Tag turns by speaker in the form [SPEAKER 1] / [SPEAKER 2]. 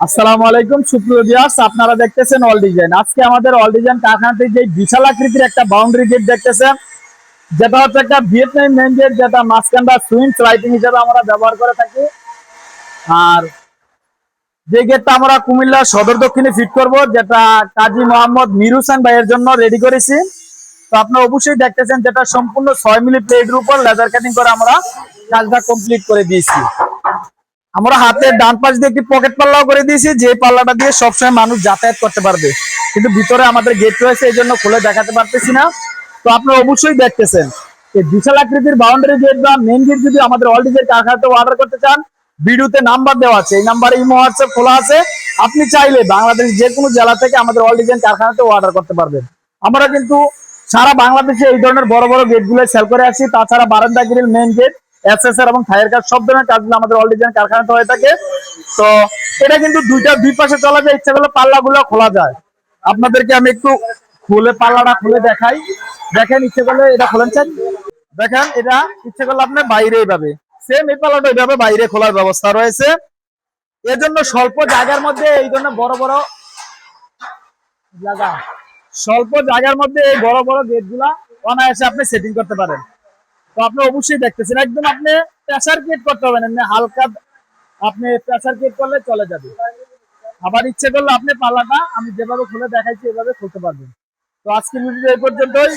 [SPEAKER 1] আসসালামু আলাইকুম সুপ্রিয় ভিউয়ার্স, আপনারা দেখতেছেন অল ডিজাইন। আজকে আমাদের অল ডিজাইন কারখানাতে যে বিশাল আকৃতির একটা বাউন্ডারি গেট দেখতেছেন, যেটা হচ্ছে একটা ভিয়েতনাম মেইন গেট, যেটা মাঝখানটা সুইং লাইটিং হিসেবে আমরা ব্যবহার করে থাকি। আর যে গেটটা আমরা কুমিল্লা সদর দক্ষিণে ফিট করব, যেটা কাজী মোহাম্মদ মির হোসেন ভাইয়ের জন্য রেডি করেছি। তো আপনারা অবশ্যই দেখতেছেন, যেটা সম্পূর্ণ 6 মিলি প্লেটের উপর লেজার কাটিং করে আমরা কাজটা কমপ্লিট করে দিয়েছি। আমরা হাতের ডান পাশ দিয়ে একটি পকেট পাল্লাও করে দিয়েছি, যে পাল্লাটা দিয়ে সবসময় মানুষ যাতায়াত করতে পারবে। কিন্তু ভিতরে আমাদের গেট রয়েছে, এই জন্য খুলে দেখাতে পারতেছি না। তো আপনারা অবশ্যই দেখতেছেন এই বিশাল আকৃতির বাউন্ডারি গেট বা মেইন গেট যদি আমাদের অল ডিজাইন কারখানাতে অর্ডার করতে চান, ভিডিওতে নাম্বার দেওয়া আছে, এই নাম্বারে ইমো হোয়াটসঅ্যাপ খোলা আছে। আপনি চাইলে বাংলাদেশের যে কোনো জেলা থেকে আমাদের অল ডিজাইন কারখানাতে অর্ডার করতে পারবেন। আমরা কিন্তু সারা বাংলাদেশে এই ধরনের বড় বড় গেটগুলো সেল করে আসি। তাছাড়া বারান্দা গ্রিল, মেইন গেট, এসএসআর এবং ফায়ার কাজ সব ধরনের কাজগুলো আমাদের অল ডিজাইন কারখানাতে হয়ে থাকে। তো এটা কিন্তু দুই পাশে চলা যায়, ইচ্ছা করলে পাল্লাগুলো খোলা যায়। আপনাদেরকে আমি একটু খুলে পাল্লাটা খুলে দেখাই। দেখেন, ইচ্ছে করলে এটা খোলেন চান, দেখেন এটা ইচ্ছে করলে আপনি বাইরে এইভাবে সেম এই পাল্লাটা এইভাবে বাইরে খোলার ব্যবস্থা রয়েছে। এজন্য স্বল্প জায়গার মধ্যে এই ধরনের বড় বড় জায়গা, স্বল্প জায়গার মধ্যে এই বড় বড় গেট গুলা অনায়াসে আপনি সেটিং করতে পারেন। তো আপনি অবশ্যই দেখতেছেন, একদম আপনি প্রেসার ক্রিয়েট করতে হবে না, এমনি হালকা আপনি প্রেসার ক্রিয়েট করলে চলে যাবে। আবার ইচ্ছে করলে আপনি পাল্লাটা আমি যেভাবে খুলে দেখাইছি এভাবে খুলতে পারবেন। তো আজকের ভিডিও এই পর্যন্তই।